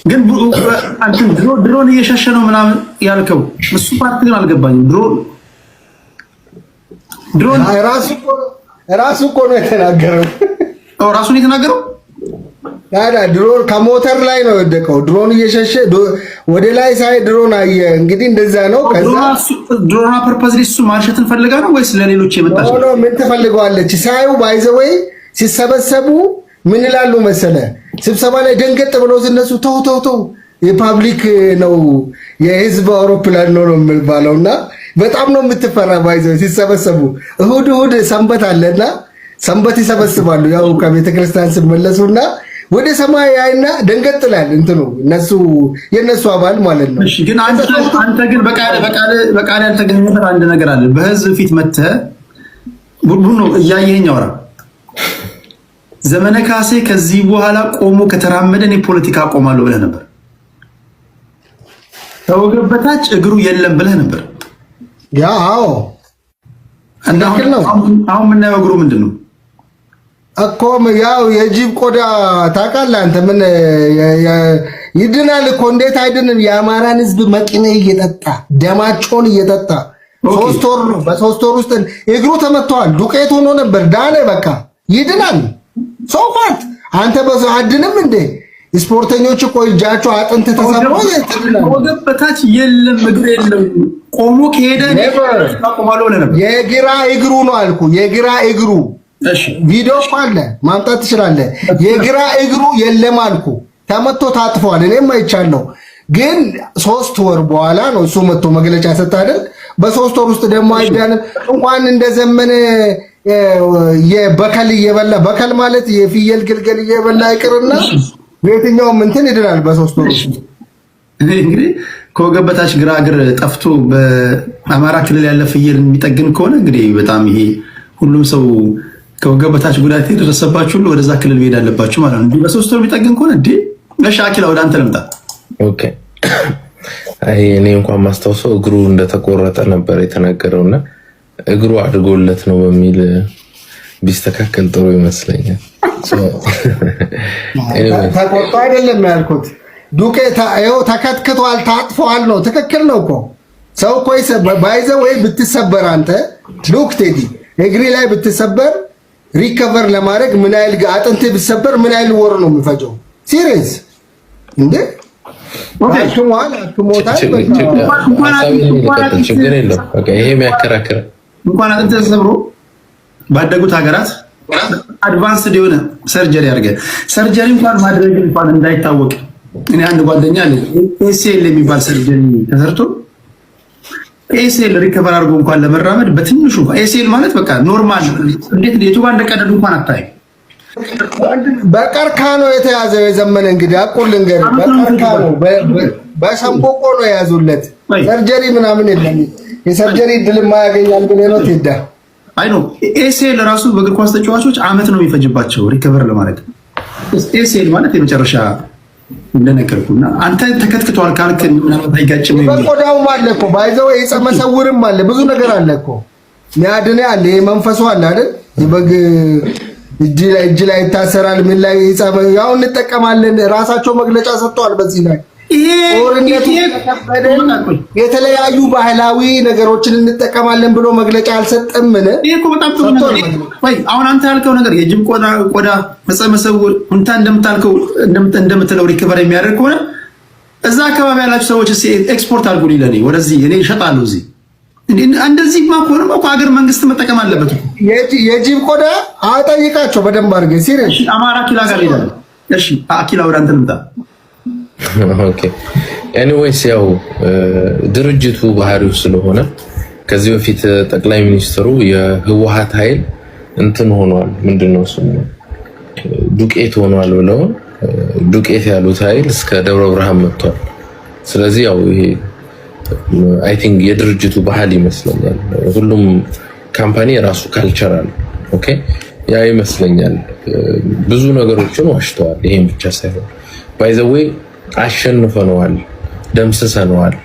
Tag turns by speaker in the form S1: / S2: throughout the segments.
S1: ግን አንተ ድሮን እየሸሸ ነው ምናምን ያልከው እሱ ፓርት ግን አልገባኝም። ድሮን
S2: ራሱ እኮ ነው የተናገረው።
S1: ራሱን የተናገረው
S2: ታዲያ ድሮን ከሞተር ላይ ነው የወደቀው። ድሮን እየሸሸ ወደ ላይ ሳይ ድሮን አየ። እንግዲህ እንደዛ ነው። ከዛ
S1: ድሮና ፐርፐዝ እሱ ማርሸትን ፈልጋ ነው ወይስ ለሌሎች የመጣች
S2: ነው? ምን ትፈልገዋለች? ሳዩ ባይዘወይ ሲሰበሰቡ ምን ይላሉ መሰለ? ስብሰባ ላይ ደንገጥ ብለው ሲነሱ ተው የፓብሊክ ነው የህዝብ አውሮፕላን ነው የሚባለውና በጣም ነው የምትፈራ። ባይዘወይ ሲሰበሰቡ እሁድ ሰንበት አለና ሰንበት ይሰበስባሉ። ያው ከቤተክርስቲያን ሲመለሱና ወደ ሰማይ ያይና ደንገጥላል እንትኑ የነሱ አባል ማለት ነው።
S1: እሺ ግን አንተ ግን በቃል ያልተገኘበት አንድ ነገር አለ። በህዝብ ፊት መተህ ቡድኑ ነው እያየኸኝ አውራ። ዘመነ ካሴ ከዚህ በኋላ ቆሞ ከተራመደ እኔ ፖለቲካ አቆማለሁ ብለህ ነበር። ከወገብ በታች እግሩ የለም ብለህ ነበር።
S2: ያው
S1: አሁን የምናየው እግሩ ምንድን ነው
S2: እኮ? ያው የጅብ ቆዳ ታውቃለህ አንተ። ምን ይድናል እኮ? እንዴት አይድንም? የአማራን ህዝብ መቂኔ እየጠጣ ደማቸውን እየጠጣ 3 ወር ነው። በ3 ወር ውስጥ እግሩ ተመቷል። ዱቄት ሆኖ ነበር። ዳነ። በቃ ይድናል። ሶፋት አንተ በዛ አድንም እንዴ? ስፖርተኞች እኮ እጃቸው አጥንት ተሰብሮ
S1: ወገብ በታች የለም እግሩ የለም። ቆሞ ከሄደ አቆማለሁ ብለህ ነበር።
S2: የግራ እግሩ ነው አልኩ። የግራ እግሩ ቪዲዮ አለ ማምጣት ትችላለህ። የግራ እግሩ የለም አልኩ። ተመቶ ታጥፏል። እኔም አይቻለሁ። ግን 3 ወር በኋላ ነው እሱ መጥቶ መግለጫ ሰጣደል። በ3 ወር ውስጥ ደግሞ አይዳንም። እንኳን እንደዘመነ የበከል እየበላ በከል ማለት የፍየል ግልገል እየበላ አይቀርና በየትኛውም እንትን ይድናል በ3 ወር ውስጥ።
S1: እንግዲህ ከወገብ በታች ግራ እግር ጠፍቶ በአማራ ክልል ያለ ፍየል የሚጠግን ከሆነ እንግዲህ በጣም ይሄ ሁሉም ሰው ከወገብ በታች ጉዳት የደረሰባችሁ ሁሉ ወደዛ ክልል መሄድ አለባችሁ ማለት ነው። በ3 ወር የሚጠግን ከሆነ እንዴ እሺ፣ አኪላ ወደ አንተ ልምጣ።
S3: ኦኬ፣ አይ እኔ እንኳን ማስታወሰው እግሩ እንደተቆረጠ ነበር የተናገረውና እግሩ አድጎለት ነው በሚል ቢስተካከል ጥሩ ይመስለኛል።
S2: ተቆርጦ አይደለም ያልኩት፣ ዱቄት ይኸው ተከትክቷል፣ ታጥፏል ነው። ትክክል ነው እኮ ሰው እኮ ባይዘው ወይ ብትሰበር አንተ ሉክ ቴዲ እግሪ ላይ ብትሰበር ሪከቨር ለማድረግ ምን ያህል አጥንት ብትሰበር ምን ያህል ወር ነው የሚፈጀው? ሲሪየስ እንዴ?
S3: ችግር የለም። ይሄ የሚያከራክር
S1: እንኳን አጥንት ተሰብሮ ባደጉት ሀገራት አድቫንስድ የሆነ ሰርጀሪ አድርገህ ሰርጀሪ እንኳን ማድረግ እንኳን እንዳይታወቅ እኔ አንድ ጓደኛ አለ ኤሲኤል የሚባል ሰርጀሪ ተሰርቶ ኤሲኤል ሪከቨር አድርጎ እንኳን ለመራመድ በትንሹ ኤሲኤል ማለት በቃ ኖርማል እንዴት የቱ ጋር እንደቀደዱ እንኳን አታይ።
S2: በቀርካ ነው የተያዘው። የዘመነ እንግዲህ አቁልን ገር በቀርካ ነው በሸምቦቆ ነው የያዙለት። ሰርጀሪ ምናምን የለም። የሰርጀሪ ድል ማያገኛል ብለህ ነው ትሄዳ።
S1: አይ ነው ኤሲኤል ራሱ በእግር ኳስ ተጫዋቾች አመት ነው የሚፈጅባቸው ሪከቨር ለማድረግ። ኤሲኤል ማለት የመጨረሻ እንደነገርኩና አንተ ተከትክቷል ካልክ ምናምን አይጋጭም።
S2: በቆዳውም አለ እኮ ባይዘው የጸመሰውርም አለ ብዙ ነገር አለ እኮ ሚያድነ አለ መንፈሱ አለ አይደል? የበግ እጅ ላይ ይታሰራል። ምን ላይ ያው እንጠቀማለን። ራሳቸው መግለጫ ሰጥተዋል በዚህ ላይ የተለያዩ ባህላዊ ነገሮችን እንጠቀማለን ብሎ መግለጫ አልሰጠም። ምን
S1: እኮ በጣም ጥሩ ነገር ወይ አሁን አንተ ያልከው ነገር የጅብ ቆዳ መሰመሰውር እንታ እንደምታልከው እንደምትለው ሪከቨር የሚያደርግ ከሆነ እዛ አካባቢ ያላችሁ ሰዎች ኤክስፖርት አድርጉ ይለኔ ወደዚህ እኔ እሸጣለሁ። እዚህ እንደዚህ ማኮንም እኮ ሀገር መንግስት መጠቀም አለበት።
S2: የጅብ ቆዳ አጠይቃቸው በደንብ አድርገህ ሲሪየስ
S1: አማራ ኪላ ጋር ሄዳለሁ። እሺ አኪላ ወደ አንተ ልምጣ።
S3: ኦኬ ኤኒዌይስ ያው ድርጅቱ ባህሪው ስለሆነ ከዚህ በፊት ጠቅላይ ሚኒስትሩ የህወሓት ኃይል እንትን ሆኗል፣ ምንድነው ስሙ ዱቄት ሆኗል ብለው ዱቄት ያሉት ኃይል እስከ ደብረ ብርሃን መጥቷል። ስለዚህ ያው ይሄ አይ ቲንክ የድርጅቱ ባህል ይመስለኛል። ሁሉም ካምፓኒ የራሱ ካልቸር አለ። ኦኬ ያ ይመስለኛል ብዙ ነገሮችን ዋሽተዋል። ይሄን ብቻ ሳይሆን ባይ ዘ ዌይ አሸንፈነዋል፣ ደምስሰነዋል፣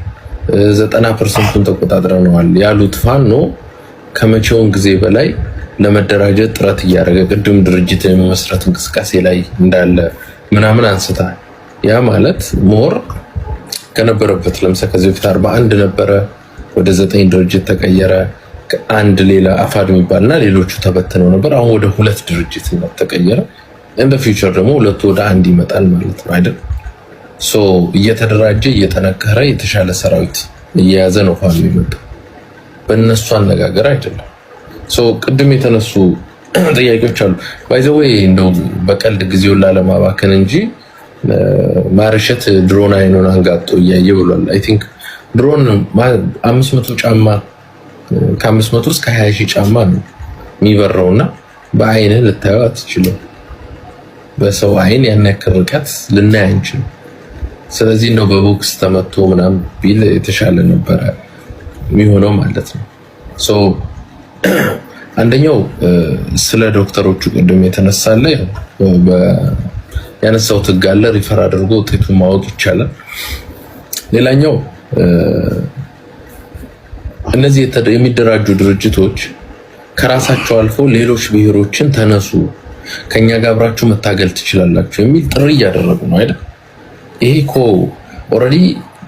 S3: 90%ን ተቆጣጥረነዋል ያሉት ፋኖ ከመቼውም ጊዜ በላይ ለመደራጀት ጥረት እያደረገ ቅድም ድርጅት የመመስረት እንቅስቃሴ ላይ እንዳለ ምናምን አንስታል። ያ ማለት ሞር ከነበረበት ለምሳሌ ከዚህ በፊት 41 ነበረ፣ ወደ 9 ድርጅት ተቀየረ። አንድ ሌላ አፋድ የሚባልና ሌሎቹ ተበትነው ነበር። አሁን ወደ 2 ድርጅት ተቀየረ። እንደ ፊውቸር ደግሞ 2 ወደ 1 ይመጣል ማለት ነው አይደል? ሶ እየተደራጀ እየተነከረ የተሻለ ሰራዊት እየያዘ ነው ፋኖ የሚመጣው። በእነሱ አነጋገር አይደለም። ሶ ቅድም የተነሱ ጥያቄዎች አሉ። ባይ ዘ ዌይ እንደው በቀልድ ጊዜውን ላለማባከን እንጂ ማርሸት ድሮን አይኑን አንጋጦ እያየ ብሏል። አይ ቲንክ ድሮን 500 ጫማ ከ500 እስከ 20 ሺህ ጫማ ነው የሚበረውና በአይንህ ልታየው አትችልም። በሰው አይን ያን ያክል ርቀት ልናይ አንችልም። ስለዚህ ነው በቦክስ ተመቶ ምናምን ቢል የተሻለ ነበረ የሚሆነው ማለት ነው። ሶ አንደኛው ስለ ዶክተሮቹ ቅድም የተነሳለ ያነሳው ትጋለ ሪፈር አድርጎ ውጤቱን ማወቅ ይቻላል። ሌላኛው እነዚህ የሚደራጁ ድርጅቶች ከራሳቸው አልፎ ሌሎች ብሔሮችን ተነሱ፣ ከኛ ጋር አብራችሁ መታገል ትችላላችሁ የሚል ጥሪ እያደረጉ ነው አይደል? ይሄ እኮ ኦልሬዲ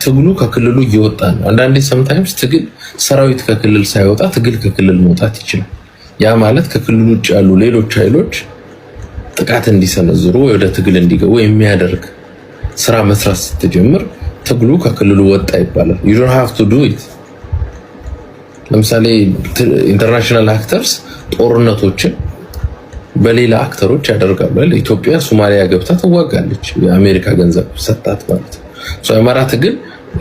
S3: ትግሉ ከክልሉ እየወጣ ነው። አንዳንዴ ሰምታይምስ ትግል ሰራዊት ከክልል ሳይወጣ ትግል ከክልል መውጣት ይችላል። ያ ማለት ከክልሉ ውጭ ያሉ ሌሎች ኃይሎች ጥቃት እንዲሰነዝሩ ወደ ትግል እንዲገቡ የሚያደርግ ስራ መስራት ስትጀምር ትግሉ ከክልሉ ወጣ ይባላል። you don't have to do it። ለምሳሌ ኢንተርናሽናል አክተርስ ጦርነቶችን በሌላ አክተሮች ያደርጋሉ። ኢትዮጵያ ሶማሊያ ገብታ ትዋጋለች፣ የአሜሪካ ገንዘብ ሰጣት ማለት ነው። የአማራ ትግል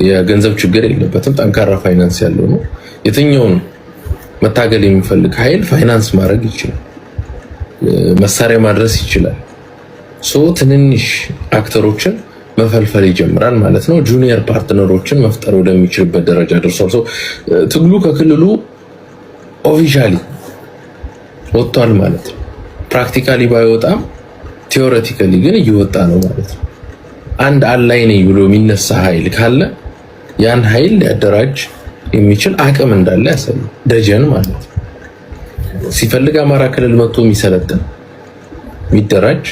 S3: የገንዘብ ችግር የለበትም፣ ጠንካራ ፋይናንስ ያለው ነው። የትኛውን መታገል የሚፈልግ ኃይል ፋይናንስ ማድረግ ይችላል፣ መሳሪያ ማድረስ ይችላል። ትንንሽ አክተሮችን መፈልፈል ይጀምራል ማለት ነው። ጁኒየር ፓርትነሮችን መፍጠር ወደሚችልበት ደረጃ ደርሷል። ትግሉ ከክልሉ ኦፊሻሊ ወጥቷል ማለት ነው። ፕራክቲካሊ ባይወጣም ቲዮሬቲካሊ ግን እየወጣ ነው ማለት ነው። አንድ አላይ ነኝ ብሎ የሚነሳ ኃይል ካለ ያን ኃይል ሊያደራጅ የሚችል አቅም እንዳለ ያሳያል። ደጀን ማለት ነው። ሲፈልግ አማራ ክልል መጥቶ የሚሰለጥን የሚደራጅ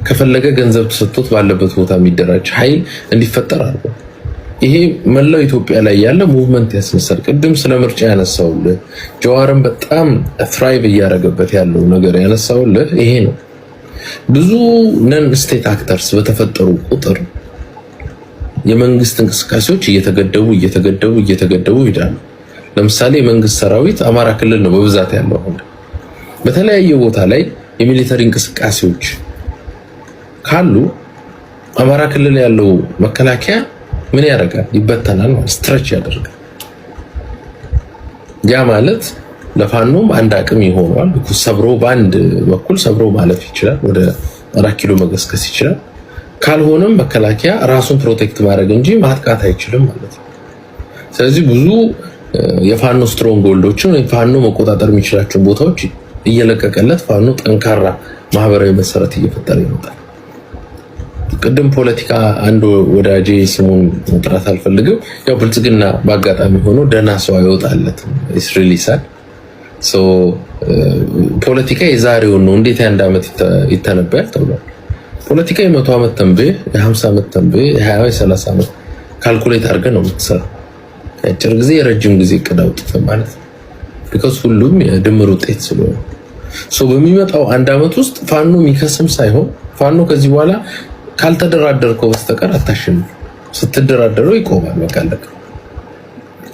S3: ከፈለገ ገንዘብ ተሰጥቶት ባለበት ቦታ የሚደራጅ ኃይል እንዲፈጠር አድርጎ ይሄ መላው ኢትዮጵያ ላይ ያለ ሙቭመንት ያስነሳል። ቅድም ስለ ምርጫ ያነሳውልህ ጀዋርን በጣም ትራይቭ እያደረገበት ያለው ነገር ያነሳውልህ ይሄ ነው። ብዙ ነን ስቴት አክተርስ በተፈጠሩ ቁጥር የመንግስት እንቅስቃሴዎች እየተገደቡ ይሄዳሉ። ለምሳሌ የመንግስት ሰራዊት አማራ ክልል ነው በብዛት ያለው። አሁን በተለያየ ቦታ ላይ የሚሊተሪ እንቅስቃሴዎች ካሉ አማራ ክልል ያለው መከላከያ ምን ያደርጋል? ይበተናል ማለት ስትሬች ያደርጋል። ያ ማለት ለፋኖም አንድ አቅም ይሆናል። ሰብሮ በአንድ በኩል ሰብሮ ማለፍ ይችላል፣ ወደ 4 ኪሎ መገስገስ ይችላል። ካልሆነም መከላከያ ራሱን ፕሮቴክት ማድረግ እንጂ ማጥቃት አይችልም ማለት ነው። ስለዚህ ብዙ የፋኖ ስትሮንግ ጎልዶችን ወይ ፋኖ መቆጣጠር የሚችላቸውን ቦታዎች እየለቀቀለት ፋኖ ጠንካራ ማህበራዊ መሰረት እየፈጠረ ይመጣል። ቅድም ፖለቲካ አንዱ ወዳጄ ስሙን መጥራት አልፈልግም፣ ያው ብልጽግና በአጋጣሚ ሆኖ ደህና ሰው አይወጣለትም። ኢስ ሪሊ ሳድ ፖለቲካ የዛሬውን ነው እንዴት የአንድ ዓመት ይተነበያል ተብሏል። ፖለቲካ የ100 ዓመት ተንብየ የ50 ዓመት ተንብየ የ20 30 ዓመት ካልኩሌት አድርገህ ነው የምትሰራው። የአጭር ጊዜ የረጅም ጊዜ እቅድ አውጥተህ ማለት ነው። ቢኮዝ ሁሉም የድምር ውጤት ስለሆነ በሚመጣው አንድ ዓመት ውስጥ ፋኖ የሚከስም ሳይሆን ፋኖ ከዚህ በኋላ ካልተደራደርከው በስተቀር አታሸንፍ። ስትደራደረው ይቆማል በቃ አለቀ።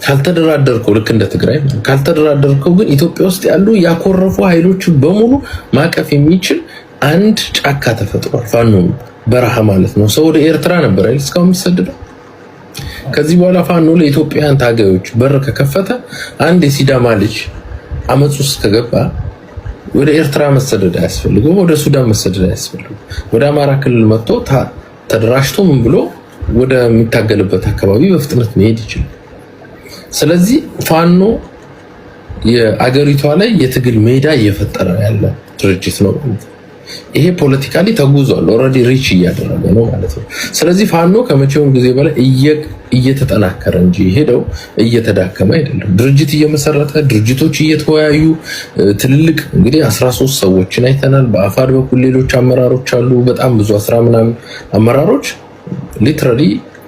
S3: ካልተደራደርከው ልክ እንደ ትግራይ ካልተደራደርከው ግን ኢትዮጵያ ውስጥ ያሉ ያኮረፉ ኃይሎችን በሙሉ ማቀፍ የሚችል አንድ ጫካ ተፈጥሯል። ፋኖ በረሃ ማለት ነው። ሰው ወደ ኤርትራ ነበር አይደል እስካሁን የሚሰደደው። ከዚህ በኋላ ፋኖ ለኢትዮጵያውያን ታጋዮች በር ከከፈተ አንድ የሲዳማ ልጅ አመጽ ውስጥ ከገባ ወደ ኤርትራ መሰደድ አያስፈልግም፣ ወደ ሱዳን መሰደድ አያስፈልግም። ወደ አማራ ክልል መጥቶ ተደራጅቶ ምን ብሎ ወደ የሚታገልበት አካባቢ በፍጥነት መሄድ ይችላል። ስለዚህ ፋኖ የአገሪቷ ላይ የትግል ሜዳ እየፈጠረ ያለ ድርጅት ነው። ይሄ ፖለቲካሊ ተጉዟል፣ ኦልሬዲ ሪች እያደረገ ነው ማለት ነው። ስለዚህ ፋኖ ከመቼውም ጊዜ በላይ እየተጠናከረ እንጂ ሄደው እየተዳከመ አይደለም። ድርጅት እየመሰረተ ድርጅቶች እየተወያዩ ትልልቅ እንግዲህ 13 ሰዎችን አይተናል። በአፋድ በኩል ሌሎች አመራሮች አሉ፣ በጣም ብዙ 10 ምናምን አመራሮች ሊትራሊ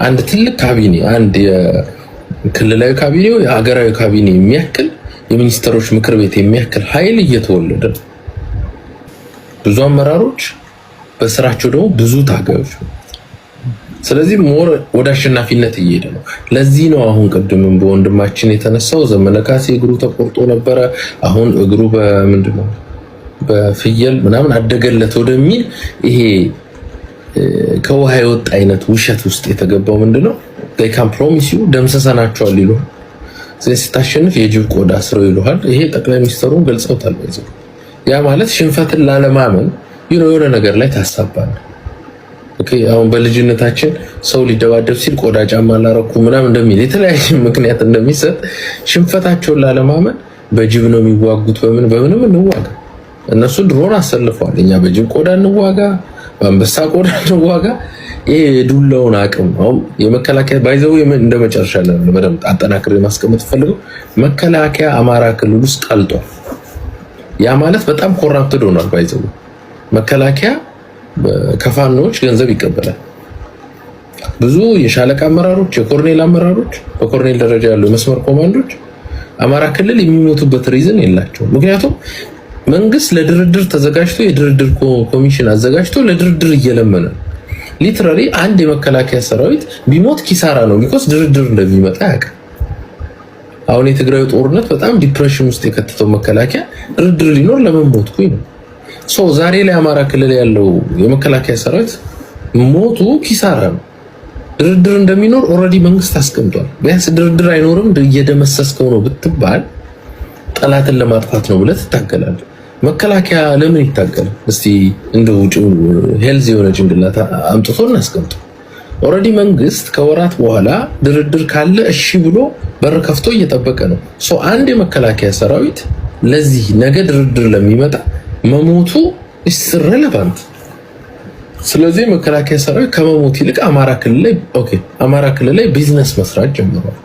S3: አንድ ትልቅ ካቢኔ አንድ የክልላዊ ካቢኔ የሀገራዊ ካቢኔ የሚያክል የሚኒስትሮች ምክር ቤት የሚያክል ኃይል እየተወለደ ብዙ አመራሮች በስራቸው ደግሞ ብዙ ታጋዮች። ስለዚህ ሞር ወደ አሸናፊነት እየሄደ ነው። ለዚህ ነው አሁን ቅድምም በወንድማችን የተነሳው ዘመነ ካሴ እግሩ ተቆርጦ ነበረ። አሁን እግሩ በምንድነው በፍየል ምናምን አደገለት ወደሚል ይሄ ከውሃ የወጣ አይነት ውሸት ውስጥ የተገባው ምንድነው they can promise you ደምሰሰናቸዋል ይሉ ስታሸንፍ የጅብ ቆዳ ስረው ይሉሃል። ይሄ ጠቅላይ ሚኒስትሩን ገልጸውታል። ያ ማለት ሽንፈትን ላለማመን የሆነ ነገር ላይ ታሳባለህ። ኦኬ አሁን በልጅነታችን ሰው ሊደባደብ ሲል ቆዳ ጫማ ላረኩ ምናምን እንደሚል የተለያየ ምክንያት እንደሚሰጥ ሽንፈታቸውን ላለማመን በጅብ ነው የሚዋጉት። በምንም እንዋጋ። እነሱ ድሮን አሰልፈዋል። እኛ በጅብ ቆዳ እንዋጋ፣ በአንበሳ ቆዳ እንዋጋ። ይሄ ዱላውን አቅም አሁን የመከላከያ ባይዘው እንደመጨረሻ ለበደም አጠናክሬ ማስቀመጥ ፈልገው መከላከያ አማራ ክልል ውስጥ ቀልጧል። ያ ማለት በጣም ኮራፕትድ ሆኗል። ባይዘው መከላከያ ከፋኖች ገንዘብ ይቀበላል። ብዙ የሻለቃ አመራሮች፣ የኮርኔል አመራሮች፣ በኮርኔል ደረጃ ያሉ መስመር ኮማንዶች አማራ ክልል የሚሞቱበት ሪዝን የላቸውም። ምክንያቱም መንግስት ለድርድር ተዘጋጅቶ የድርድር ኮሚሽን አዘጋጅቶ ለድርድር እየለመነ ሊትራሊ አንድ የመከላከያ ሰራዊት ቢሞት ኪሳራ ነው። ቢኮዝ ድርድር እንደሚመጣ ያውቃል። አሁን የትግራይ ጦርነት በጣም ዲፕሬሽን ውስጥ የከተተው መከላከያ ድርድር ሊኖር ለምን ሞትኩኝ ነው። ዛሬ ላይ አማራ ክልል ያለው የመከላከያ ሰራዊት ሞቱ ኪሳራ ነው። ድርድር እንደሚኖር ኦልሬዲ መንግስት አስቀምጧል። ቢያንስ ድርድር አይኖርም እየደመሰስከው ነው ብትባል ጠላትን ለማጥፋት ነው ብለህ ትታገላለህ። መከላከያ ለምን ይታገላል? እስቲ እንደው ሄልዝ የሆነ ጭንቅላት አምጥቶ እናስቀምጥ። ኦልሬዲ መንግስት ከወራት በኋላ ድርድር ካለ እሺ ብሎ በር ከፍቶ እየጠበቀ ነው። አንድ የመከላከያ ሰራዊት ለዚህ ነገ ድርድር ለሚመጣ መሞቱ is relevant። ስለዚህ መከላከያ ሰራዊት ከመሞት ይልቅ አማራ ክልል ላይ ቢዝነስ መስራት ጀምሯል።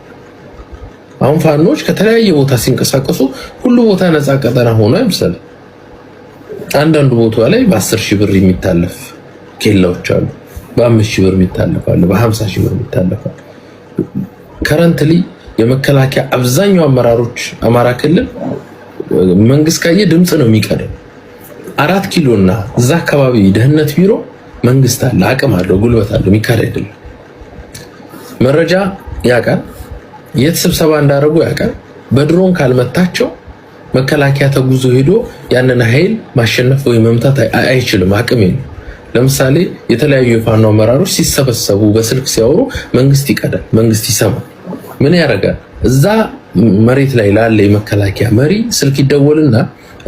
S3: አሁን ፋኖች ከተለያየ ቦታ ሲንቀሳቀሱ ሁሉ ቦታ ነፃ ቀጠና ሆኖ አይምሰል። አንዳንዱ ቦታ ላይ በ10,000 ብር የሚታለፍ ኬላዎች አሉ፣ በ5,000 ብር የሚታለፍ አለ፣ በ50,000 ብር የሚታለፍ አለ። ከረንትሊ የመከላከያ አብዛኛው አመራሮች አማራ ክልል መንግስት ካየ ድምጽ ነው የሚቀደው። 4 ኪሎና እዛ አካባቢ ደህንነት ቢሮ መንግስት አለ፣ አቅም አለው፣ ጉልበት አለው። የሚካድ አይደለም። መረጃ ያውቃል፣ የት ስብሰባ እንዳደረጉ ያውቃል። በድሮን ካልመታቸው መከላከያ ተጉዞ ሄዶ ያንን ኃይል ማሸነፍ ወይ መምታት አይችልም፣ አቅም የለም። ለምሳሌ የተለያዩ የፋኖ አመራሮች ሲሰበሰቡ በስልክ ሲያወሩ መንግስት ይቀዳል፣ መንግስት ይሰማል። ምን ያደርጋል? እዛ መሬት ላይ ላለ የመከላከያ መሪ ስልክ ይደወልና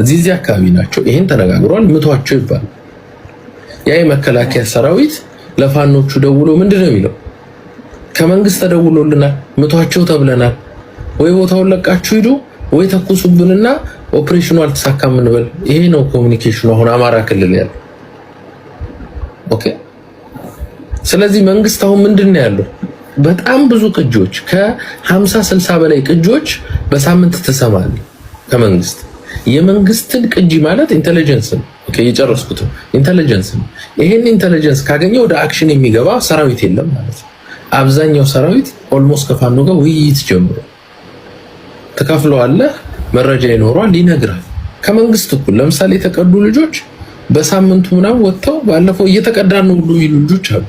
S3: እዚህ አካባቢ ናቸው፣ ይሄን ተነጋግሯል፣ ምቷቸው ይባላል። ያ የመከላከያ ሰራዊት ለፋኖቹ ደውሎ ምንድነው የሚለው? ከመንግስት ተደውሎልናል፣ ምቷቸው ተብለናል፣ ወይ ቦታውን ለቃችሁ ሂዱ ወይ ተኩሱብንና ኦፕሬሽኑ አልተሳካም እንበል። ይሄ ነው ኮሙኒኬሽኑ አሁን አማራ ክልል ያለው። ኦኬ። ስለዚህ መንግስት አሁን ምንድነው ያለው? በጣም ብዙ ቅጆች ከ50-60 በላይ ቅጆች በሳምንት ትሰማለህ ከመንግስት። የመንግስትን ቅጂ ማለት ኢንተለጀንስ ነው። ኦኬ፣ የጨረስኩት ኢንተለጀንስ ነው። ይሄን ኢንተለጀንስ ካገኘ ወደ አክሽን የሚገባ ሰራዊት የለም ማለት ነው። አብዛኛው ሰራዊት ኦልሞስት ከፋኖ ጋር ውይይት ጀምሮ ተከፍለዋለህ፣ መረጃ ይኖረዋል፣ ይነግራል። ከመንግስት እኩል ለምሳሌ የተቀዱ ልጆች በሳምንቱ ምናምን ወጥተው ባለፈው እየተቀዳን ነው ሁሉ ይሉ ልጆች አሉ።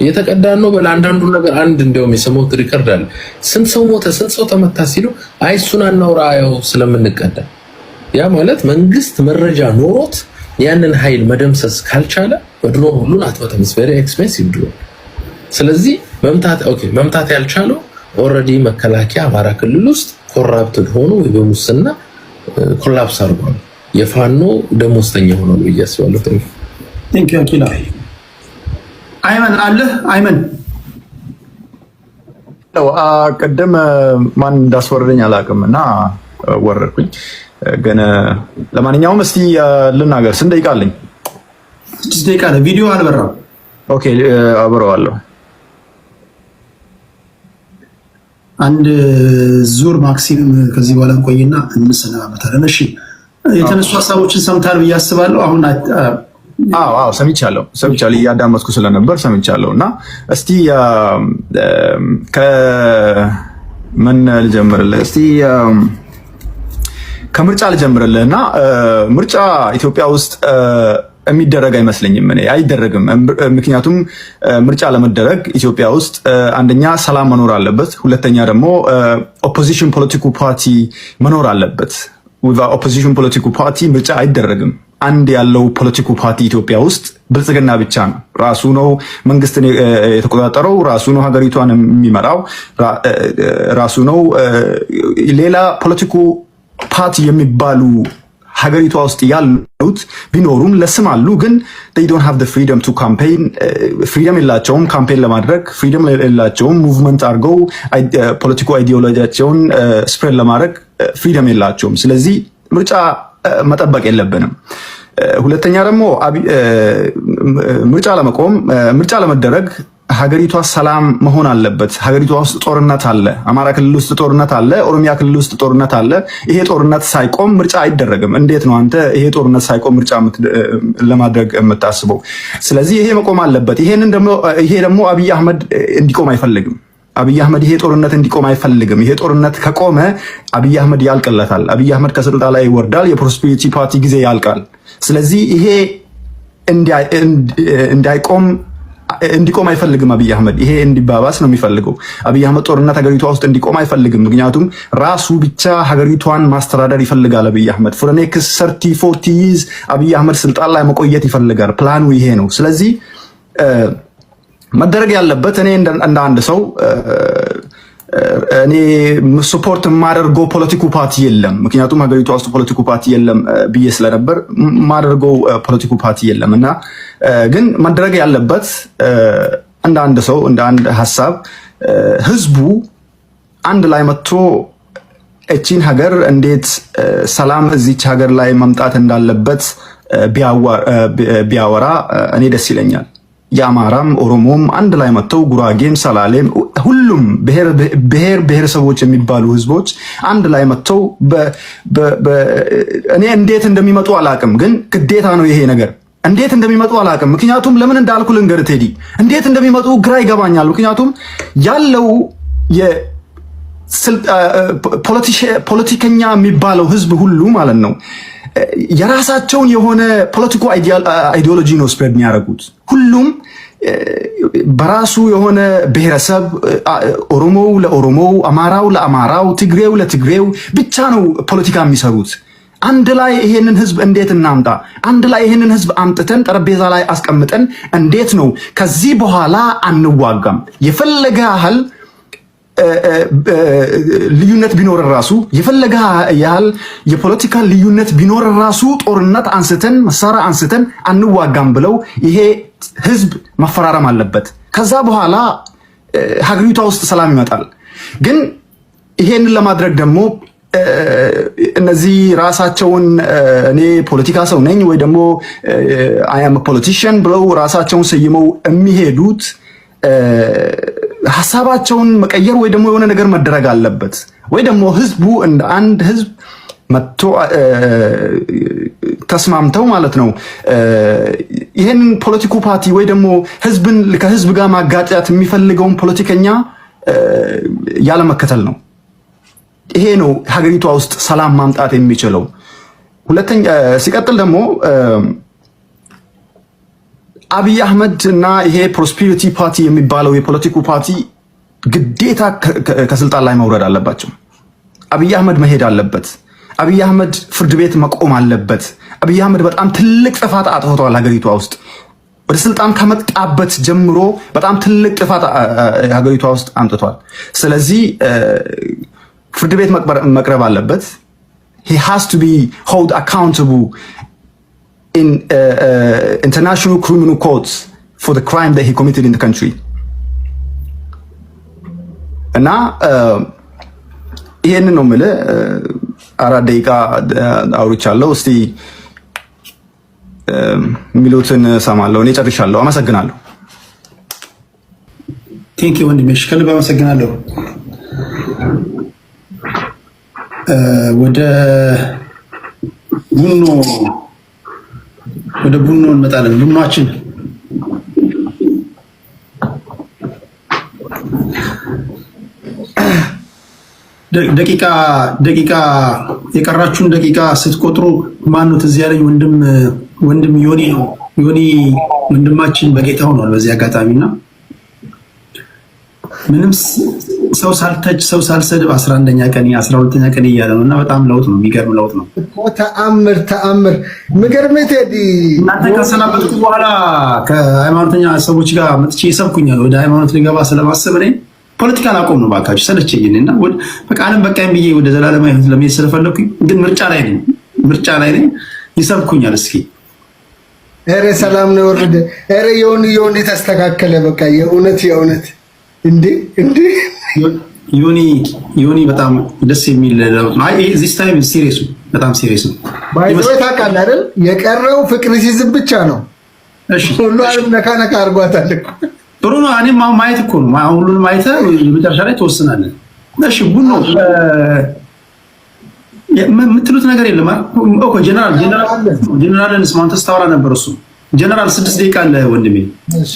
S3: እየተቀዳን ነው በአንዳንዱ ነገር አንድ እንደውም የሰሞት ሪከርድ አለ። ስንት ሰው ሞተ፣ ስንት ሰው ተመታ ሲሉ አይ እሱን አናውራ ያው ስለምንቀዳ። ያ ማለት መንግስት መረጃ ኖሮት ያንን ኃይል መደምሰስ ካልቻለ በድሮን ሁሉን አትመታም። ኢትስ ቬሪ ኤክስፔንሲቭ ድሮን። ስለዚህ መምታት ያልቻለው ኦልሬዲ መከላከያ አማራ ክልል ውስጥ ኮራፕትድ ሆኖ ወይ በሙስና ኮላፕስ አድርጓል። የፋኖ ደሞዝተኛ ሆኖ ነው እያስባለሁ።
S1: ቴንክ ዩ አኪላ። አይመን አለ አይመን
S4: ቅድም ማን እንዳስወረደኝ አላውቅም እና ወረድኩኝ። ግን ለማንኛውም እስቲ ልናገር። ስንት ደቂቃ አለኝ?
S1: 6 ደቂቃ ነው። ቪዲዮ አልበራም።
S4: ኦኬ አብረዋለሁ።
S1: አንድ ዙር ማክሲም ከዚህ በኋላ እንቆይና እንሰናበታለን። እሺ፣ የተነሱ ሀሳቦችን ሰምታል ብዬ አስባለሁ። አሁን
S4: አዎ ሰምቻለሁ እያዳመጥኩ ስለነበር ሰምቻለሁና እስቲ ከምን ልጀምርልህ? እስቲ ከምርጫ ልጀምርልህና ምርጫ ኢትዮጵያ ውስጥ የሚደረግ አይመስለኝም። እኔ አይደረግም። ምክንያቱም ምርጫ ለመደረግ ኢትዮጵያ ውስጥ አንደኛ ሰላም መኖር አለበት፣ ሁለተኛ ደግሞ ኦፖዚሽን ፖለቲካል ፓርቲ መኖር አለበት። ኦፖዚሽን ፖለቲካል ፓርቲ ምርጫ አይደረግም። አንድ ያለው ፖለቲካል ፓርቲ ኢትዮጵያ ውስጥ ብልጽግና ብቻ ነው። ራሱ ነው መንግስትን የተቆጣጠረው፣ ራሱ ነው ሀገሪቷን የሚመራው፣ ራሱ ነው። ሌላ ፖለቲካል ፓርቲ የሚባሉ ሀገሪቷ ውስጥ ያሉት ቢኖሩም ለስም አሉ፣ ግን they don't have the freedom to campaign ፍሪደም የላቸውም። ካምፔን ለማድረግ ፍሪደም የላቸውም። ሙቭመንት አድርገው ፖለቲካል አይዲዮሎጂያቸውን ስፕሬድ ለማድረግ ፍሪደም የላቸውም። ስለዚህ ምርጫ መጠበቅ የለብንም። ሁለተኛ ደግሞ ምርጫ ለመደረግ ሀገሪቷ ሰላም መሆን አለበት። ሀገሪቷ ውስጥ ጦርነት አለ። አማራ ክልል ውስጥ ጦርነት አለ። ኦሮሚያ ክልል ውስጥ ጦርነት አለ። ይሄ ጦርነት ሳይቆም ምርጫ አይደረግም። እንዴት ነው አንተ ይሄ ጦርነት ሳይቆም ምርጫ ለማድረግ የምታስበው? ስለዚህ ይሄ መቆም አለበት። ይሄ ደግሞ አብይ አህመድ እንዲቆም አይፈልግም። አብይ አህመድ ይሄ ጦርነት እንዲቆም አይፈልግም። ይሄ ጦርነት ከቆመ አብይ አህመድ ያልቅለታል። አብይ አህመድ ከስልጣን ላይ ይወርዳል። የፕሮስፔሪቲ ፓርቲ ጊዜ ያልቃል። ስለዚህ ይሄ እንዲቆም አይፈልግም አብይ አህመድ። ይሄ እንዲባባስ ነው የሚፈልገው። አብይ አህመድ ጦርነት ሀገሪቷ ውስጥ እንዲቆም አይፈልግም። ምክንያቱም ራሱ ብቻ ሀገሪቷን ማስተዳደር ይፈልጋል አብይ አህመድ። ፎር ኔክስት 30-40 ይርስ አብይ አህመድ ስልጣን ላይ መቆየት ይፈልጋል። ፕላኑ ይሄ ነው። ስለዚህ መደረግ ያለበት እኔ እንደ አንድ ሰው እኔ ሰፖርት የማደርገው ፖለቲካል ፓርቲ የለም። ምክንያቱም ሀገሪቷ ውስጥ ፖለቲካል ፓርቲ የለም ብዬ ስለነበር የማደርገው ፖለቲካል ፓርቲ የለም እና ግን መደረግ ያለበት እንደ አንድ ሰው እንደ አንድ ሀሳብ ህዝቡ አንድ ላይ መጥቶ እቺን ሀገር እንዴት ሰላም እዚች ሀገር ላይ መምጣት እንዳለበት ቢያወራ እኔ ደስ ይለኛል። የአማራም ኦሮሞም አንድ ላይ መጥተው ጉራጌም፣ ሰላሌም ሁሉም ብሔር ብሔረሰቦች የሚባሉ ህዝቦች አንድ ላይ መጥተው እኔ እንዴት እንደሚመጡ አላቅም፣ ግን ግዴታ ነው ይሄ ነገር። እንዴት እንደሚመጡ አላቅም። ምክንያቱም ለምን እንዳልኩ ልንገርህ ቴዲ፣ እንዴት እንደሚመጡ ግራ ይገባኛል። ምክንያቱም ያለው ፖለቲከኛ የሚባለው ህዝብ ሁሉ ማለት ነው የራሳቸውን የሆነ ፖለቲካል አይዲዮሎጂ ነው ስፕሬድ የሚያደርጉት። ሁሉም በራሱ የሆነ ብሔረሰብ ኦሮሞው ለኦሮሞው፣ አማራው ለአማራው፣ ትግሬው ለትግሬው ብቻ ነው ፖለቲካ የሚሰሩት። አንድ ላይ ይሄንን ህዝብ እንዴት እናምጣ? አንድ ላይ ይሄንን ህዝብ አምጥተን ጠረጴዛ ላይ አስቀምጠን እንዴት ነው ከዚህ በኋላ አንዋጋም? የፈለገ ያህል ልዩነት ቢኖር ራሱ የፈለገ ያህል የፖለቲካ ልዩነት ቢኖር ራሱ ጦርነት አንስተን መሳሪያ አንስተን አንዋጋም ብለው ይሄ ህዝብ መፈራረም አለበት። ከዛ በኋላ ሀገሪቷ ውስጥ ሰላም ይመጣል። ግን ይሄንን ለማድረግ ደግሞ እነዚህ ራሳቸውን እኔ ፖለቲካ ሰው ነኝ ወይ ደግሞ አይ አም ፖለቲሽያን ብለው ራሳቸውን ሰይመው የሚሄዱት ሀሳባቸውን መቀየር ወይ ደግሞ የሆነ ነገር መደረግ አለበት። ወይ ደግሞ ህዝቡ እንደ አንድ ህዝብ መጥቶ ተስማምተው ማለት ነው ይሄንን ፖለቲካል ፓርቲ ወይ ደግሞ ህዝብን ከህዝብ ጋር ማጋጨት የሚፈልገውን ፖለቲከኛ ያለመከተል ነው። ይሄ ነው ሀገሪቷ ውስጥ ሰላም ማምጣት የሚችለው። ሁለተኛ ሲቀጥል ደግሞ አብይ አህመድ እና ይሄ ፕሮስፔሪቲ ፓርቲ የሚባለው የፖለቲካል ፓርቲ ግዴታ ከስልጣን ላይ መውረድ አለባቸው። አብይ አህመድ መሄድ አለበት። አብይ አህመድ ፍርድ ቤት መቆም አለበት። አብይ አህመድ በጣም ትልቅ ጥፋት አጥፍቷል ሀገሪቷ ውስጥ። ወደ ስልጣን ከመጣበት ጀምሮ በጣም ትልቅ ጥፋት ሀገሪቷ ውስጥ አምጥቷል። ስለዚህ ፍርድ ቤት መቅረብ አለበት። he has to be held accountable in international criminal courts for the crime that he committed in the country. እና ይሄንን ነው የምልህ። 4 ደቂቃ አውርቻለሁ። እስቲ የሚሉትን ሰማለሁ። እኔ ጨርሻለሁ። አመሰግናለሁ።
S1: ቴንክ ዩ ወንድሜ፣ ከልብ አመሰግናለሁ። ወደ ቡኖ ወደ ቡኖ እንመጣለን። ቡናችን ደቂቃ የቀራችሁን ደቂቃ ስትቆጥሩ ማነው ትዝ ያለኝ? ወንድም ዮኒ ወንድማችን በጌታ ሆኗል በዚህ አጋጣሚና ምንም ሰው ሳልተች ሰው ሳልሰድብ 11ኛ ቀን 12ኛ ቀን እያለ ነውና በጣም ለውጥ ነው። የሚገርም ለውጥ ነው።
S2: ተአምር ምገርም ቴዲ
S1: እናንተ ከሰናበትኩ በኋላ ከሃይማኖተኛ ሰዎች ጋር መጥቼ ይሰብኩኛል። ወደ ሃይማኖት ሊገባ ስለማሰብ እኔ ፖለቲካን አቆም ነው ባካችሁ ሰለቸኝና በቃ ዓለም በቃኝ ብዬ ወደ ዘላለማዊ ህይወት ለመሄድ ስለፈለኩኝ ግን ምርጫ ላይ ነኝ ይሰብኩኛል። እስኪ
S2: ኧረ ሰላም ነው ወረደ። ኧረ ዮኒ ተስተካከለ። በቃ የእውነት እንዴ ዮኒ በጣም ደስ የሚል ለውጥ ነው። አይ ዚስ ታይም ሲሪየስ ነው፣ በጣም ሲሪየስ ነው። ባይዘው ታውቃለህ አይደል? የቀረው ፍቅር ሲዝም ብቻ ነው። እሺ ሁሉ ዓለም ነካ አድርጓታል እኮ
S1: ጥሩ ነው። እኔም አሁን ማየት እኮ ነው። አሁን ሁሉንም አይተህ መጨረሻ ላይ ትወስናለህ። እሺ ቡኖ የምትሉት ነገር የለም እኮ ጀነራልን ስማንተ ስታወራ ነበር። እሱ ጀነራል 6 ደቂቃ አለ ወንድሜ።
S5: እሺ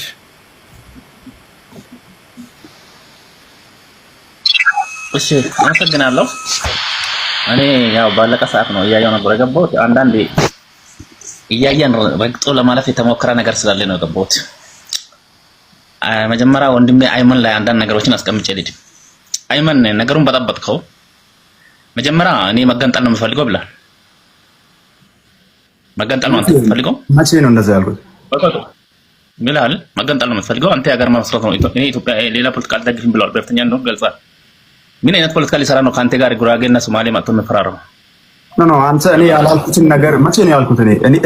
S5: አመሰግናለሁ። እኔ ያው ባለቀ ሰዓት ነው እያየሁ ነበር የገባሁት። አንዳንዴ እያየን ረግጦ ለማለፍ የተሞከረ ነገር ስላለ ነው የገባሁት። መጀመሪያ ወንድሜ አይመን ላይ አንዳንድ ነገሮችን አስቀምጬ ልሂድ። አይመን ነገሩን በጠበጥከው። መጀመሪያ እኔ መገንጠል ነው የምፈልገው ብላል። መገንጠል ነው አንተ የምትፈልገው?
S4: መቼ ነው እንደዛ ያልኩት?
S5: ብላል መገንጠል ነው የምትፈልገው አንተ። የሀገር መመስረት ነው እኔ ኢትዮጵያ ሌላ ፖለቲካ አልደግፍም ብለዋል። በእርግጠኛ ነው ገልጻል። ምን አይነት ፖለቲካ ሊሰራ ነው ከአንተ ጋር ጉራጌና ሶማሌ መጥቶ መፈራረም?
S4: ኖ አንተ እኔ ያላልኩትን ነገር መቼ ነው ያልኩት? እኔ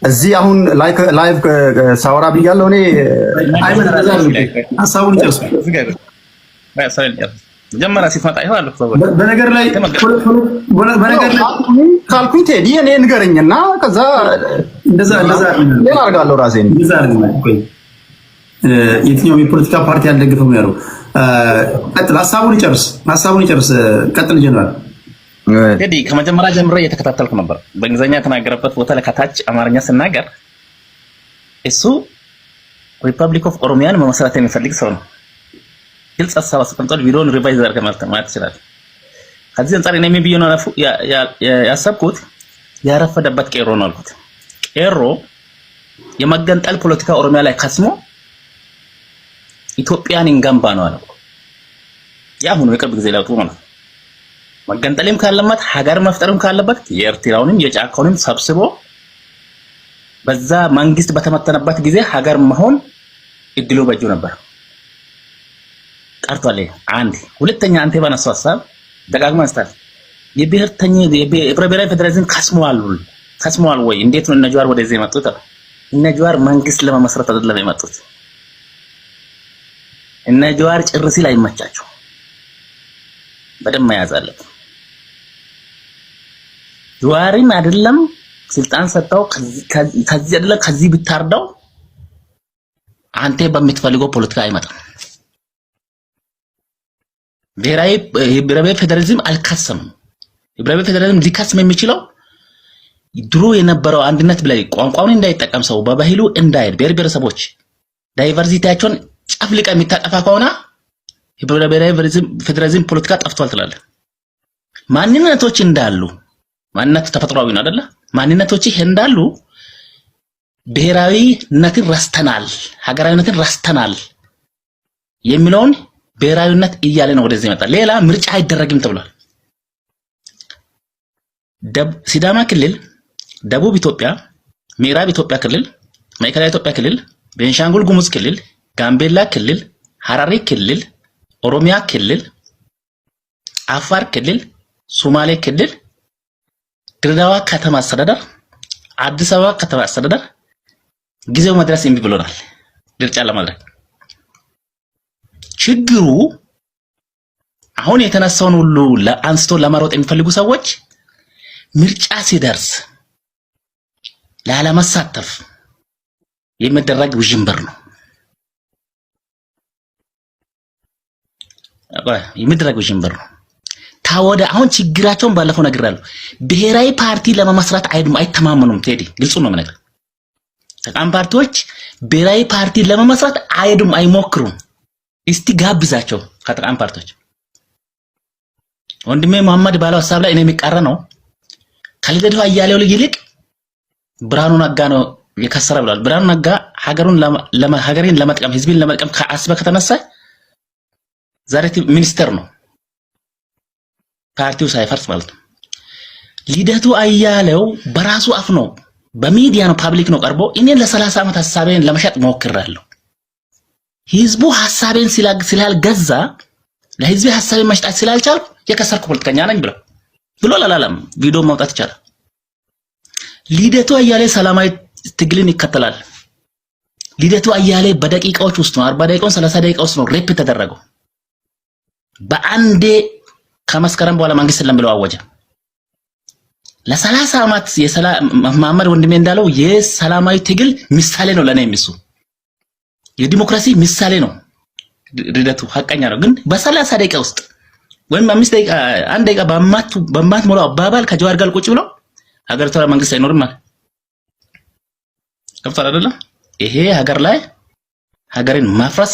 S4: እዚህ አሁን ላይቭ ሳወራ ብያለሁ። እኔ
S1: ሀሳቡን ጨርሱ።
S5: መጀመሪያ ሲመጣ ይሆናል።
S1: በነገር ላይ
S4: ካልኩኝ ቴዲ እኔ ንገረኝና ከዛ
S1: እንደዛ
S4: ሌላ አድርጋለሁ ራሴን።
S1: የትኛውም የፖለቲካ ፓርቲ አልደግፍም ያለው ቀጥል። ሀሳቡን ይጨርስ። ቀጥል ጀነራል።
S5: እንግዲህ ከመጀመሪያ ጀምሮ እየተከታተልኩ ነበር። በእንግሊዝኛ የተናገረበት ቦታ ላይ ከታች አማርኛ ስናገር እሱ ሪፐብሊክ ኦፍ ኦሮሚያን መመስረት የሚፈልግ ሰው ነው። ግልጽ ሀሳብ አስቀምጧል። ቪዲዮውን ሪቫይዝ አድርገህ ማለት ትችላለህ። ከዚህ አንፃር እኔ ምን ብዬ ነው ያሰብኩት? ያረፈደበት ቄሮ ነው አልኩት። ቄሮ የመገንጠል ፖለቲካ ኦሮሚያ ላይ ከስሞ ኢትዮጵያን እንገንባ ነው አለው። ያሁኑ የቅርብ ጊዜ ለውጡ ማለት ነው። መገንጠልም ካለበት ሀገር መፍጠርም ካለበት የኤርትራውንም የጫካውንም ሰብስቦ በዛ መንግስት በተመተነበት ጊዜ ሀገር መሆን እድሉ በእጁ ነበር። ቀርቷል። አንድ ሁለተኛ አንተ ባነሳው ሀሳብ ደጋግማ አንስታል። የብሔራዊ ፌዴራሊዝም ከስሟል ወይ? እንዴት ነው እነ ጀዋር ወደዚህ የመጡት? እነ ጀዋር መንግስት ለመመስረት አይደለም የመጡት። እነ ጀዋር ጭር ሲል አይመቻቸው። በደንብ መያዝ አለብን። ጀዋርን አይደለም ስልጣን ሰጣው ከዚህ አይደለም ከዚህ ብታርዳው አንተ በምትፈልገው ፖለቲካ አይመጣም። ብሔራዊ ፌዴራሊዝም አልከሰም። ብሔራዊ ፌዴራሊዝም ሊከስም የሚችለው ድሮ የነበረው አንድነት ብላይ ቋንቋውን እንዳይጠቀም ሰው በባህሉ እንዳይሄድ ብሔር ብሔረሰቦች ዳይቨርሲቲያቸውን ጨፍልቃ የሚታጠፋ ከሆነ የብሔራዊ ፌዴራሊዝም ፖለቲካ ጠፍቷል ትላለህ። ማንነቶች እንዳሉ ማንነት ተፈጥሯዊ ነው አይደለ? ማንነቶች እንዳሉ ብሔራዊነትን ረስተናል፣ ሀገራዊነትን ረስተናል የሚለውን ብሔራዊነት እያለ ነው ወደዚህ መጣ። ሌላ ምርጫ አይደረግም ተብሏል። ሲዳማ ክልል፣ ደቡብ ኢትዮጵያ፣ ምዕራብ ኢትዮጵያ ክልል፣ ማዕከላዊ ኢትዮጵያ ክልል፣ ቤንሻንጉል ጉሙዝ ክልል፣ ጋምቤላ ክልል፣ ሐራሪ ክልል፣ ኦሮሚያ ክልል፣ አፋር ክልል፣ ሶማሌ ክልል፣ ድሬዳዋ ከተማ አስተዳደር፣ አዲስ አበባ ከተማ አስተዳደር ጊዜው መድረስ እምቢ ብሎናል ምርጫ ለማድረግ። ችግሩ አሁን የተነሳውን ሁሉ አንስቶ ለማሮጥ የሚፈልጉ ሰዎች ምርጫ ሲደርስ ላለመሳተፍ የሚደረግ ውዥንብር ነው። የሚደረግ ውዥንብር ነው። ታወደ አሁን ችግራቸውን ባለፈው ነግራለሁ። ብሔራዊ ፓርቲ ለመመስረት አይተማመኑም። ቴዲ ግልጹ ነው የምነግርህ። ተቃዋሚ ፓርቲዎች ብሔራዊ ፓርቲ ለመመስረት አይሄዱም፣ አይሞክሩም። እስቲ ጋብዛቸው ከተቃዋሚ ፓርቲዎች። ወንድሜ መሐመድ ባለው ሐሳብ ላይ እኔ የሚቃረን ነው። ከልደቱ አያሌው ልጅ ይልቅ ብርሃኑ ነጋ ነው የከሰረ ብሏል። ብርሃኑ ነጋ ሀገሬን ለመጥቀም ህዝብን ለመጥቀም ከአስበ ከተነሳ ዛሬ ሚኒስተር ነው፣ ፓርቲው ሳይፈርስ ማለት ነው። ልደቱ አያሌው በራሱ አፍ ነው፣ በሚዲያ ነው፣ ፓብሊክ ነው ቀርቦ እኔን ለ30 ዓመት ሐሳቤን ለመሸጥ ሞክራለሁ፣ ህዝቡ ሐሳቤን ስላልገዛ ለህዝብ ሐሳቤን መሽጣት ስላልቻልኩ የከሰርኩ ፖለቲከኛ ነኝ ብሎ ለዓለም ቪዲዮ ማውጣት ይቻላል። ልደቱ አያሌ ሰላማዊ ትግልን ይከተላል። ልደቱ አያሌ በደቂቃዎች ውስጥ ነው 40 ደቂቃውን 30 ደቂቃ ውስጥ ነው ሬፕ ተደረገው። በአንዴ ከመስከረም በኋላ መንግስት ለምለው አወጀ። ለ30 ዓመት መሐመድ ወንድሜ እንዳለው የሰላማዊ ትግል ምሳሌ ነው ለኔ የሚሱ የዲሞክራሲ ምሳሌ ነው። ልደቱ ሐቀኛ ነው። ግን በ30 ደቂቃ ውስጥ ወይም 5 ደቂቃ 1 ደቂቃ በማት ሞላው አባባል ከጀዋር ጋር ቁጭ ብሎ ሀገሪቷ መንግስት አይኖርም ማለት ከፍቷል አይደለም። ይሄ ሀገር ላይ ሀገርን ማፍረስ፣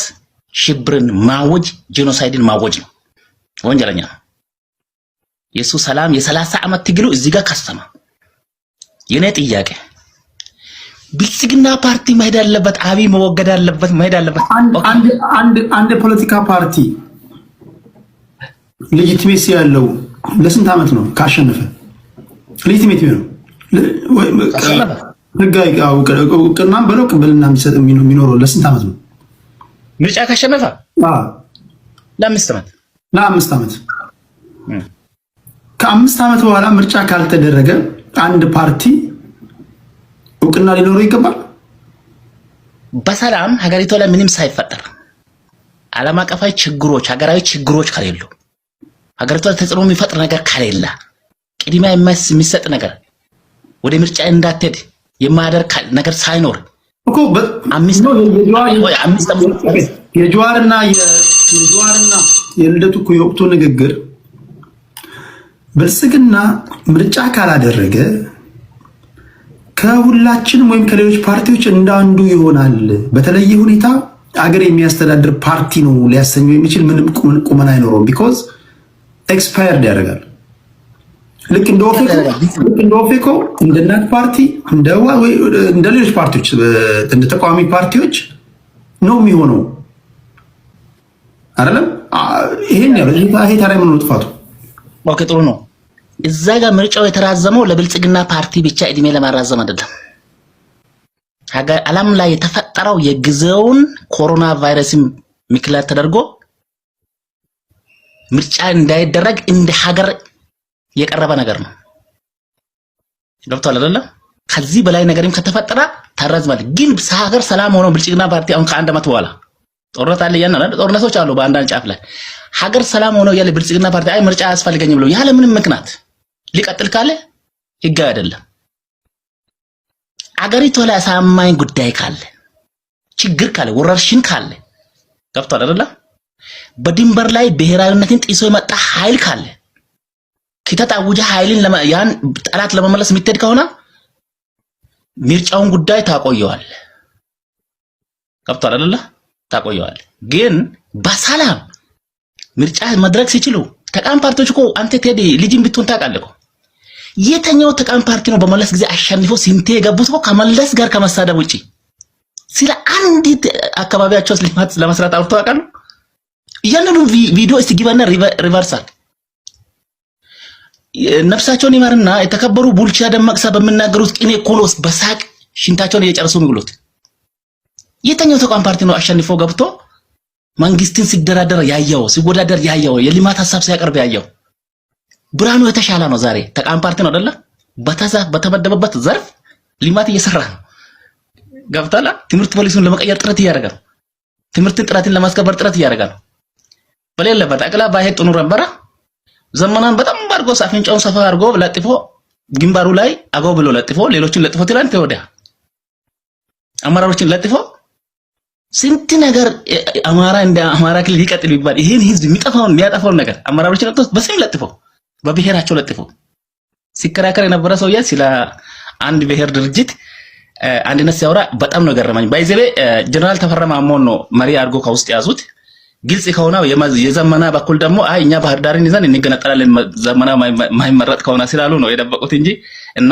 S5: ሽብርን ማወጅ፣ ጄኖሳይድን ማወጅ ነው። ወንጀለኛ ነው። የሱ ሰላም የ30 ዓመት ትግሉ እዚህ ጋር ከሰማ። የኔ ጥያቄ ብልጽግና ፓርቲ መሄድ አለበት፣ አብይ መወገድ አለበት፣ መሄድ አለበት።
S1: አንድ ፖለቲካ ፓርቲ ሌጂቲሜሲ ያለው ለስንት ዓመት ነው ካሸነፈ? ሌጂቲሜት ነው ህጋዊ እውቅናም በለው ቅበልና የሚሰጥ የሚኖረው ለስንት ዓመት ነው?
S5: ምርጫ ካሸነፈ ለ5 ዓመት ለ5
S1: ዓመት። ከ5 ዓመት በኋላ ምርጫ ካልተደረገ አንድ ፓርቲ እውቅና ሊኖረው ይገባል።
S5: በሰላም ሀገሪቷ ላይ ምንም ሳይፈጠር ዓለም አቀፋዊ ችግሮች፣ ሀገራዊ ችግሮች ከሌሉ ሀገሪቷ ላይ ተጽዕኖ የሚፈጥር ነገር ከሌለ ቅድሚያ የሚሰጥ ነገር ወደ ምርጫ እንዳትሄድ የማያደርግ ነገር ሳይኖር
S1: እኮ የጀዋርና የልደቱ እኮ የወቅቱ ንግግር ብልጽግና ምርጫ ካላደረገ ከሁላችንም ወይም ከሌሎች ፓርቲዎች እንዳንዱ ይሆናል፣ በተለየ ሁኔታ አገር የሚያስተዳድር ፓርቲ ነው ሊያሰኘው የሚችል ምንም ቁመና አይኖረውም። ቢኮዝ ኤክስፓየርድ ያደርጋል። ልክ እንደ ኦፌኮ እንደ እናት ፓርቲ እንደ ሌሎች ፓርቲዎች እንደ ተቃዋሚ ፓርቲዎች ነው የሚሆነው አይደለም። ይሄን ያለው ይሄ ታዲያ ምን ነው ጥፋቱ?
S5: ኦኬ ጥሩ ነው። እዛ ጋር ምርጫው የተራዘመው ለብልጽግና ፓርቲ ብቻ እድሜ ለማራዘም አይደለም። ዓለም ላይ የተፈጠረው የጊዜውን ኮሮና ቫይረስን ምክንያት ተደርጎ ምርጫ እንዳይደረግ እንደ ሀገር የቀረበ ነገር ነው። ገብቷል አይደለም? ከዚህ በላይ ነገርም ከተፈጠረ ታራዝማል። ግን ሀገር ሰላም ሆኖ ብልጽግና ፓርቲ አሁን ከ1 ዓመት በኋላ ጦርነት አለ ያና ጦርነቶች አሉ በአንዳንድ ጫፍ ላይ ሀገር ሰላም ሆኖ ያለ ብልጽግና ፓርቲ አይ ምርጫ አያስፈልገኝም ብሎ ያለ ምንም ምክንያት ሊቀጥል ካለ ህጋዊ አይደለም። አገሪቷ ላይ አሳማኝ ጉዳይ ካለ፣ ችግር ካለ፣ ወረርሽኝ ካለ ገብቷል አይደለም? በድንበር ላይ ብሔራዊነትን ጥሶ የመጣ ኃይል ካለ ከተታወጀ ኃይልን ያን ጠላት ለመመለስ የሚትሄድ ከሆነ ምርጫውን ጉዳይ ታቆየዋል። ገብቷል አይደለ? ታቆየዋል። ግን በሰላም ምርጫ መድረክ ሲችሉ ተቃዋሚ ፓርቲዎች እኮ አንተ ቴዲ ልጅን ብትሆን ታውቃለህ እኮ የተኛው ተቃዋሚ ፓርቲ ነው በመለስ ጊዜ አሸንፎ ሲንቴ የገቡት እኮ ከመለስ ጋር ከመሳደብ ውጪ ስለ አንዲት አካባቢያቸው ልማት ለመስራት አውርተው ያውቃሉ? እያንዳንዱ ቪዲዮ እስቲ ግባና ሪቨርሳል ነፍሳቸውን ይማርና የተከበሩ ቡልቻ ደመቅሳ በሚናገሩት ቅኔ ኮሎስ በሳቅ ሽንታቸውን እየጨረሱ የሚሉት የተኛው ተቃዋሚ ፓርቲ ነው አሸንፎ ገብቶ መንግስትን ሲደራደር ያየው ሲወዳደር ያየው የልማት ሐሳብ ሲያቀርብ ያየው ብርሃኑ የተሻለ ነው። ዛሬ ተቃዋሚ ፓርቲ ነው አይደለ? በተመደበበት ዘርፍ ልማት እየሰራ ነው። ገብቷል። ትምህርት ፖሊሲውን ለመቀየር ጥረት እያደረገ ነው። ትምህርትን ጥራትን ለማስከበር ጥረት እያደረገ ነው። በሌለበት አቅላ ባይሄድ ጥሩ ነበረ። ዘመናን በጣም አድርጎ አፍንጫውን ሰፋ አድርጎ ለጥፎ ግንባሩ ላይ አገው ብሎ ለጥፎ ሌሎችን ለጥፎ ትላንት ወዲያ አመራሮችን ለጥፎ ስንት ነገር አማራ እንደ አማራ ክልል ይቀጥል ይባል ይሄን ህዝብ የሚያጠፋውን ነገር አመራሮችን ለጥፎ በስም ለጥፎ በብሔራቸው ለጥፎ ሲከራከር የነበረ ሰውዬ ስለ አንድ ብሔር ድርጅት አንድነት ሲያወራ በጣም ነው ገረመኝ። ባይዘቤ ጀነራል ተፈራ ማሞን ነው መሪ አድርጎ ከውስጥ ያዙት። ግልጽ ከሆነ የዘመና በኩል ደግሞ አይ እኛ ባህር ዳርን ይዘን እንገነጠላለን ዘመና ማይመረጥ ከሆነ ስላሉ ነው የደበቁት እንጂ እና